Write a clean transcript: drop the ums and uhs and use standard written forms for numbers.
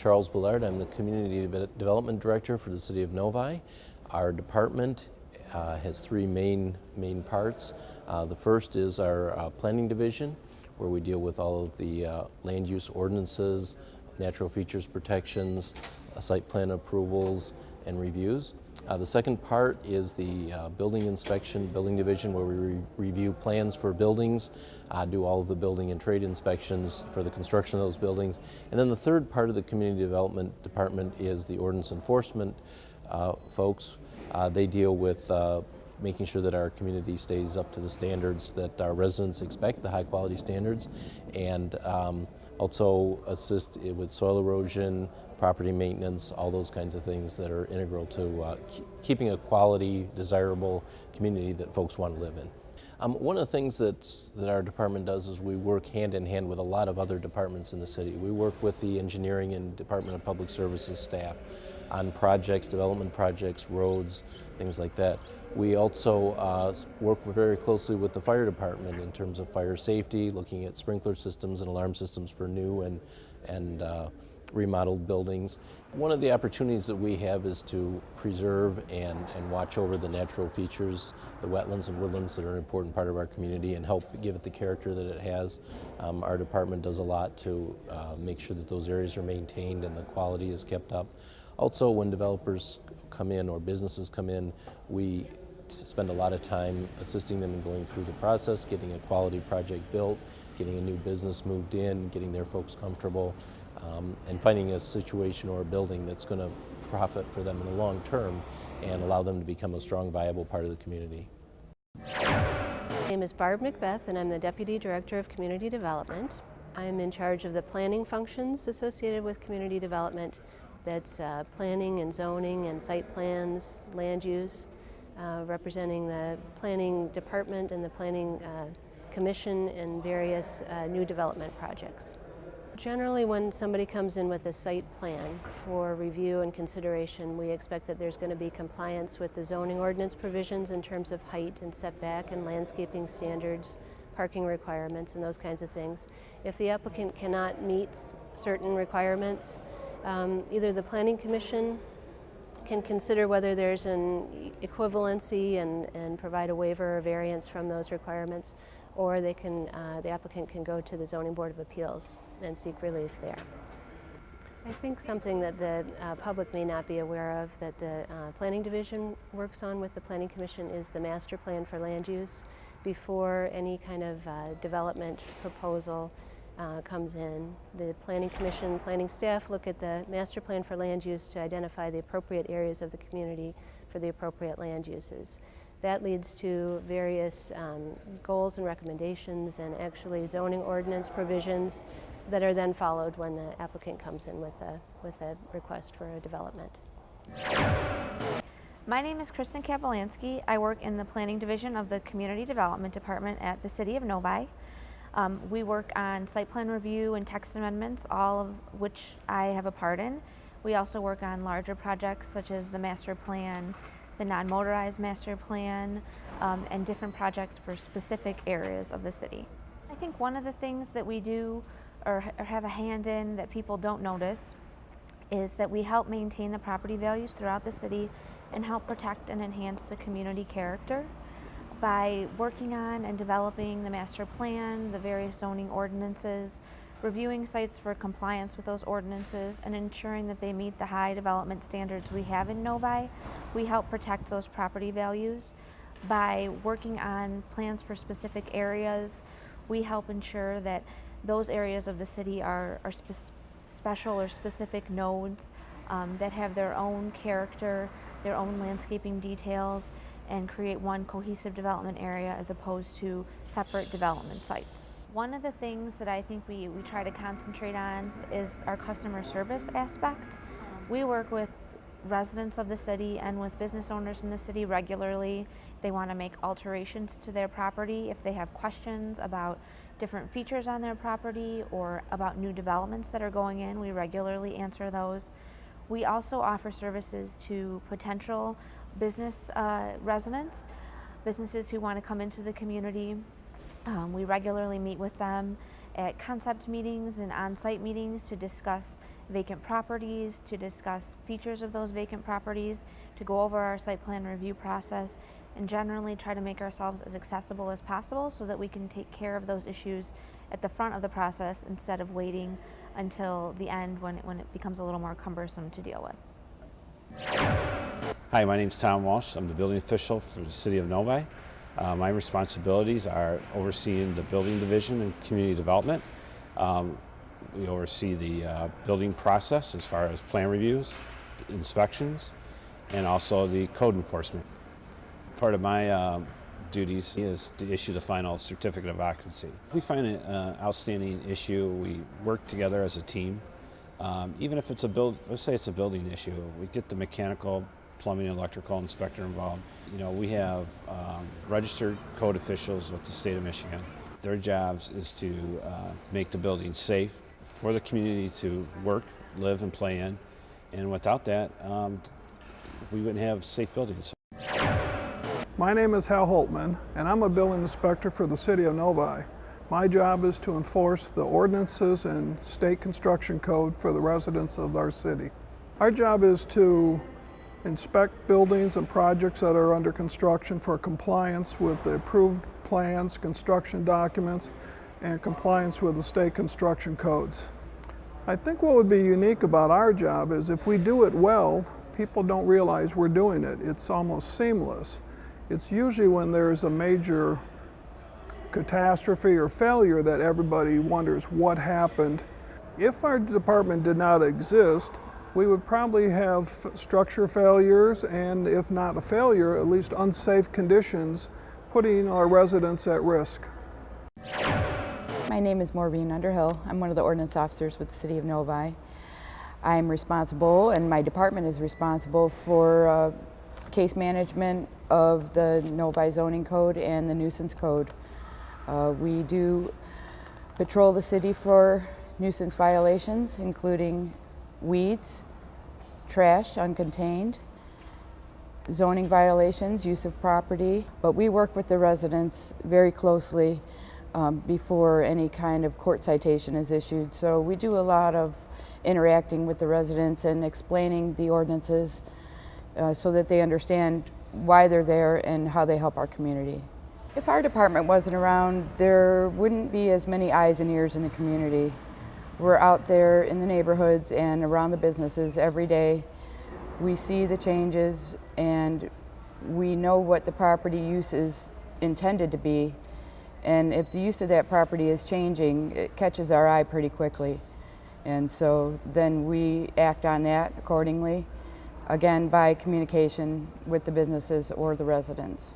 Charles Bullard. I'm the Community Development Director for the City of Novi. Our department has three main parts. The first is our Planning Division, where we deal with all of the land use ordinances, natural features protections, site plan approvals, and reviews. The second part is the Building Inspection, Building Division, where we review plans for buildings, do all of the building and trade inspections for the construction of those buildings. And then the third part of the Community Development Department is the Ordinance Enforcement folks. They deal with making sure that our community stays up to the standards that our residents expect, the high quality standards, and also assist with soil erosion, property maintenance, all those kinds of things that are integral to keeping a quality, desirable community that folks want to live in. One of the things that our department does is we work hand in hand with a lot of other departments in the city. We work with the engineering and Department of Public Services staff on projects, development projects, roads, things like that. We also work very closely with the fire department in terms of fire safety, looking at sprinkler systems and alarm systems for new and remodeled buildings. One of the opportunities that we have is to preserve and watch over the natural features, the wetlands and woodlands that are an important part of our community, and help give it the character that it has. Our department does a lot to make sure that those areas are maintained and the quality is kept up. Also, when developers come in or businesses come in, we spend a lot of time assisting them in going through the process, getting a quality project built, getting a new business moved in, getting their folks comfortable, and finding a situation or a building that's going to profit for them in the long term and allow them to become a strong, viable part of the community. My name is Barb Macbeth, and I'm the Deputy Director of Community Development. I'm in charge of the planning functions associated with community development. That's planning and zoning and site plans, land use, representing the planning department and the planning commission in various new development projects. Generally, when somebody comes in with a site plan for review and consideration, we expect that there's going to be compliance with the zoning ordinance provisions in terms of height and setback and landscaping standards, parking requirements, and those kinds of things. If the applicant cannot meet certain requirements, either the Planning Commission can consider whether there's an equivalency and provide a waiver or variance from those requirements, or they can, the applicant can go to the Zoning Board of Appeals and seek relief there. I think something that the public may not be aware of that the Planning Division works on with the Planning Commission is the master plan for land use. Before any kind of development proposal comes in, the Planning Commission, planning staff look at the master plan for land use to identify the appropriate areas of the community for the appropriate land uses. That leads to various goals and recommendations and actually zoning ordinance provisions that are then followed when the applicant comes in with a request for a development. My name is Kristen Kapolansky. I work in the Planning Division of the Community Development Department at the City of Novi. We work on site plan review and text amendments, all of which I have a part in. We also work on larger projects such as the master plan, the non-motorized master plan, and different projects for specific areas of the city. I think one of the things that we do or have a hand in that people don't notice is that we help maintain the property values throughout the city and help protect and enhance the community character by working on and developing the master plan, the various zoning ordinances, reviewing sites for compliance with those ordinances, and ensuring that they meet the high development standards we have in Novi. We help protect those property values. By working on plans for specific areas, we help ensure that those areas of the city are special or specific nodes that have their own character, their own landscaping details, and create one cohesive development area as opposed to separate development sites. One of the things that I think we try to concentrate on is our customer service aspect. We work with residents of the city and with business owners in the city regularly. They want to make alterations to their property. If they have questions about different features on their property or about new developments that are going in, we regularly answer those. We also offer services to potential business residents, businesses who want to come into the community. We regularly meet with them at concept meetings and on-site meetings to discuss vacant properties, to discuss features of those vacant properties, to go over our site plan review process, and generally try to make ourselves as accessible as possible so that we can take care of those issues at the front of the process instead of waiting until the end when it becomes a little more cumbersome to deal with. Hi, my name is Tom Walsh. I'm the building official for the City of Novi. My responsibilities are overseeing the building division and community development. We oversee the building process as far as plan reviews, inspections, and also the code enforcement. Part of my duties is to issue the final certificate of occupancy. If we find an outstanding issue, we work together as a team. Even if it's let's say it's a building issue, we get the mechanical, plumbing, and electrical inspector involved. You know, we have registered code officials with the state of Michigan. Their jobs is to make the building safe for the community to work, live, and play in. And without that, we wouldn't have safe buildings. My name is Hal Holtman, and I'm a building inspector for the City of Novi. My job is to enforce the ordinances and state construction code for the residents of our city. Our job is to inspect buildings and projects that are under construction for compliance with the approved plans, construction documents, and compliance with the state construction codes. I think what would be unique about our job is if we do it well, people don't realize we're doing it. It's almost seamless. It's usually when there's a major catastrophe or failure that everybody wonders what happened. If our department did not exist, we would probably have structure failures, and if not a failure, at least unsafe conditions, putting our residents at risk. My name is Maureen Underhill. I'm one of the ordinance officers with the City of Novi. I'm responsible, and my department is responsible for case management of the Novi zoning code and the nuisance code. We do patrol the city for nuisance violations, including weeds, trash, uncontained, zoning violations, use of property, but we work with the residents very closely before any kind of court citation is issued. So we do a lot of interacting with the residents and explaining the ordinances so that they understand why they're there and how they help our community. If our department wasn't around, there wouldn't be as many eyes and ears in the community. We're out there in the neighborhoods and around the businesses every day. We see the changes and we know what the property use is intended to be. And if the use of that property is changing, it catches our eye pretty quickly. And so then we act on that accordingly, again by communication with the businesses or the residents.